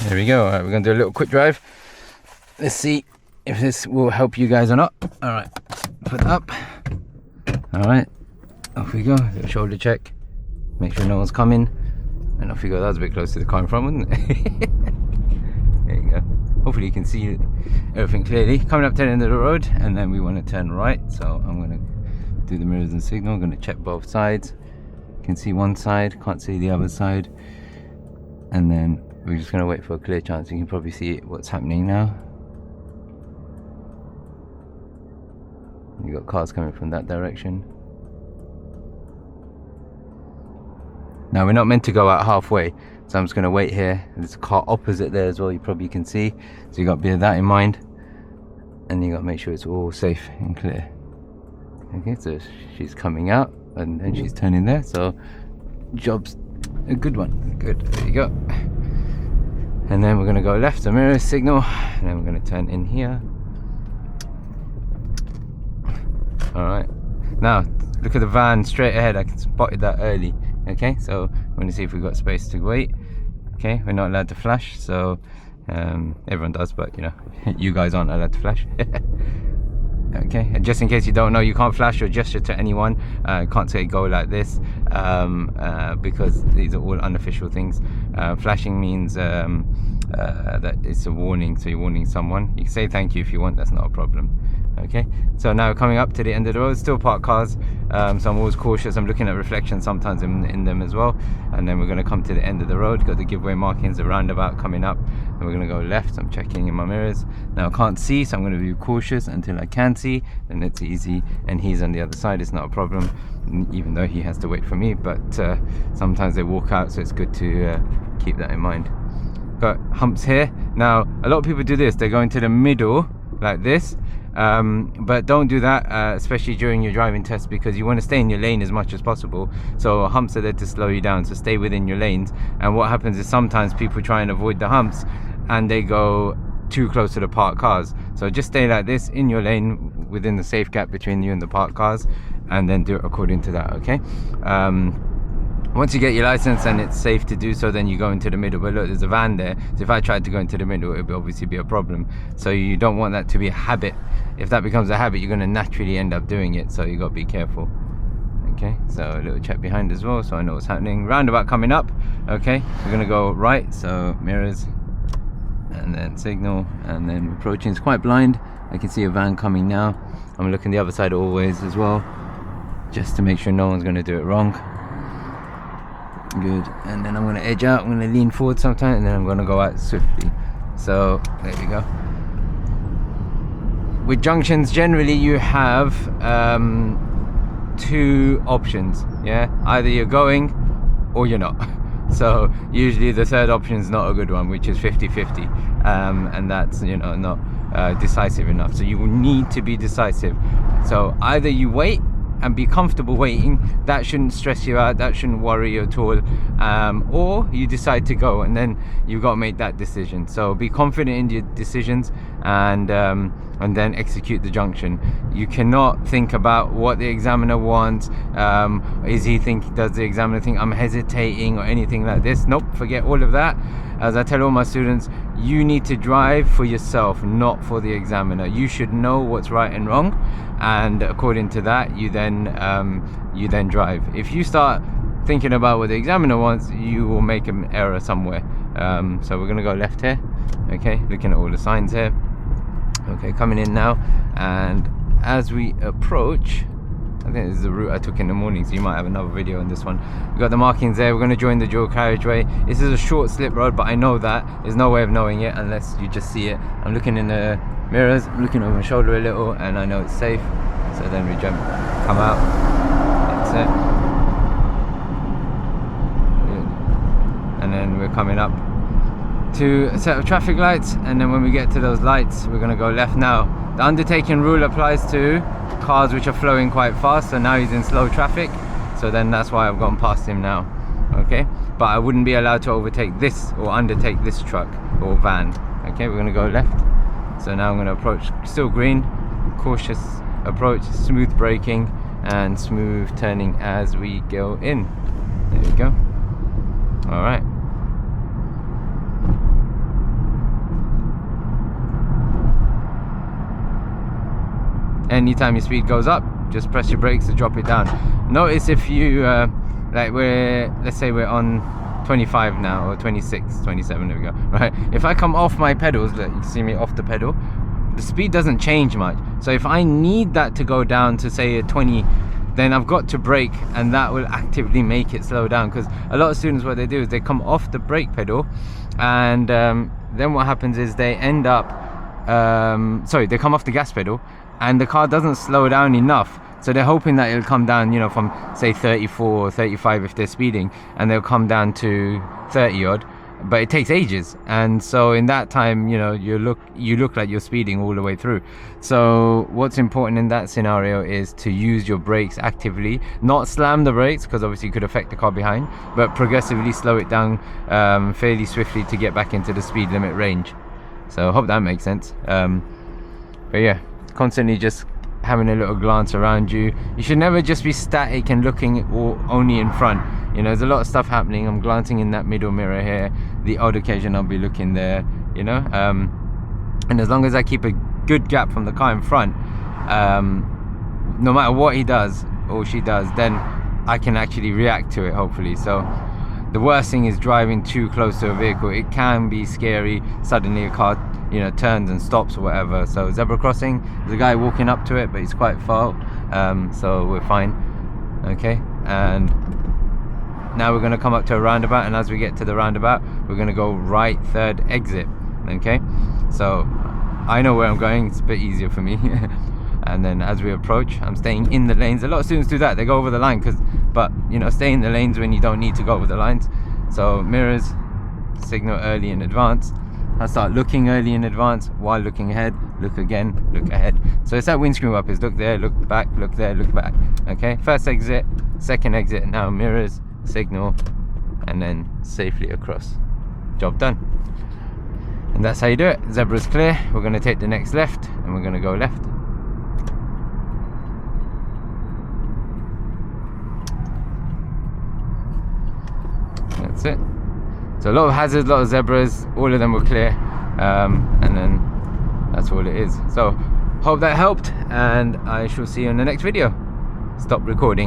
There we go. All right, we're gonna do a little quick drive. Let's see if this will help you guys or not. All right, put it up. All right, off we go. Little shoulder check. Make sure no one's coming. And off we go. That was a bit close to the car in front, wasn't it? There you go. Hopefully you can see everything clearly. Coming up to the end of the road, and then we want to turn right. So I'm gonna do the mirrors and signal. I'm gonna check both sides. You can see one side, can't see the other side. And then we're just gonna wait for a clear chance. You can probably see what's happening now. You got cars coming from that direction. Now we're not meant to go out halfway, so I'm just gonna wait here. There's a car opposite there as well, you probably can see. So you got to bear that in mind. And you got to make sure it's all safe and clear. Okay, so she's coming out and then she's turning there, so job's a good one. Good, there you go. And then we're gonna go left, the mirror signal, and then we're gonna turn in here. All right, now look at the van straight ahead. I spotted that early. Okay, so we're gonna see if we've got space to wait. Okay, we're not allowed to flash, so everyone does, but you know, you guys aren't allowed to flash. Okay, and just in case you don't know, you can't flash or gesture to anyone. Can't say go like this, because these are all unofficial things. Flashing means that it's a warning, so you're warning someone. You can say thank you if you want, that's not a problem. Okay, so now we're coming up to the end of the road, still parked cars, so I'm always cautious. I'm looking at reflections sometimes in them as well. And then we're going to come to the end of the road, got the giveaway markings, a roundabout coming up, and we're going to go left. I'm checking in my mirrors now. I can't see, so I'm going to be cautious until I can see, and it's easy. And he's on the other side, it's not a problem, even though he has to wait for me, but sometimes they walk out, so it's good to keep that in mind. Got humps here. Now a lot of people do this, they go into the middle like this, but don't do that, especially during your driving test, because you want to stay in your lane as much as possible. So humps are there to slow you down, so stay within your lanes. And what happens is sometimes people try and avoid the humps and they go too close to the parked cars. So just stay like this in your lane within the safe gap between you and the parked cars, and then do it according to that. Okay, once you get your license and it's safe to do so, then you go into the middle. But look, there's a van there, so if I tried to go into the middle, it would obviously be a problem. So you don't want that to be a habit. If that becomes a habit, you're going to naturally end up doing it, so you got to be careful. Okay, so a little check behind as well, so I know what's happening. Roundabout coming up. Okay, we're going to go right, so mirrors and then signal, and then approaching. It's quite blind. I can see a van coming now. I'm looking the other side always as well, just to make sure no one's going to do it wrong. Good, and then I'm going to edge out, I'm going to lean forward sometime, and then I'm going to go out swiftly. So there we go. With junctions, generally you have two options. Yeah, either you're going or you're not. So usually the third option is not a good one, which is 50-50, and that's, you know, not decisive enough. So you need to be decisive. So either you wait and be comfortable waiting, that shouldn't stress you out, that shouldn't worry you at all, or you decide to go, and then you've got to make that decision. So be confident in your decisions, and then execute the junction. You cannot think about what the examiner wants. Does the examiner think I'm hesitating or anything like this? Nope, forget all of that. As I tell all my students, you need to drive for yourself, not for the examiner. You should know what's right and wrong, and according to that, you then drive. If you start thinking about what the examiner wants, you will make an error somewhere. So we're gonna go left here. Okay, looking at all the signs here. Okay, coming in now, and as we approach, I think this is the route I took in the morning, so you might have another video on this one. We've got the markings there. We're going to join the dual carriageway. This is a short slip road, but I know that. There's no way of knowing it unless you just see it. I'm looking in the mirrors, I'm looking over my shoulder a little, and I know it's safe. So then we come out. That's it. Good. And then we're coming up to a set of traffic lights, and then when we get to those lights, we're going to go left. Now the undertaking rule applies to cars which are flowing quite fast, so now he's in slow traffic, so then that's why I've gone past him now. Okay, but I wouldn't be allowed to overtake this or undertake this truck or van. Okay, we're going to go left. So now I'm going to approach, still green, cautious approach, smooth braking and smooth turning as we go in. There we go. All right. anytime your speed goes up, just press your brakes to drop it down. Notice if you like let's say we're on 25 now, or 26, 27, there we go, right? If I come off my pedals, look, you can see me off the pedal, the speed doesn't change much. So if I need that to go down to say a 20, then I've got to brake, and that will actively make it slow down. Because a lot of students, what they do is they come off the brake pedal, and then what happens is they end up they come off the gas pedal and the car doesn't slow down enough. So they're hoping that it'll come down, you know, from say 34 or 35 if they're speeding, and they'll come down to 30 odd, but it takes ages. And so in that time, you know, you look like you're speeding all the way through. So what's important in that scenario is to use your brakes actively, not slam the brakes, because obviously it could affect the car behind, but progressively slow it down fairly swiftly to get back into the speed limit range. So I hope that makes sense. But yeah, constantly just having a little glance around you. You should never just be static and looking only in front. You know, there's a lot of stuff happening. I'm glancing in that middle mirror here. The odd occasion I'll be looking there, you know. And as long as I keep a good gap from the car in front, no matter what he does or she does, then I can actually react to it, hopefully. So the worst thing is driving too close to a vehicle. It can be scary. Suddenly a car, you know, turns and stops or whatever. So zebra crossing, there's a guy walking up to it, but he's quite far, so we're fine. Okay, and now we're going to come up to a roundabout, and as we get to the roundabout, we're going to go right, third exit. Okay, so I know where I'm going, it's a bit easier for me. And then as we approach, I'm staying in the lanes. A lot of students do that, they go over the line, but you know, stay in the lanes when you don't need to go over the lines. So mirrors, signal early in advance. I start looking early in advance while looking ahead. Look again, look ahead. So it's that windscreen wipers. Look there, look back, look there, look back. Okay, first exit, second exit, now mirrors, signal, and then safely across. Job done. And that's how you do it. Zebra's clear. We're going to take the next left, and we're going to go left. That's it. So a lot of hazards, a lot of zebras, all of them were clear, and then that's all it is. So hope that helped, and I shall see you in the next video. Stop recording.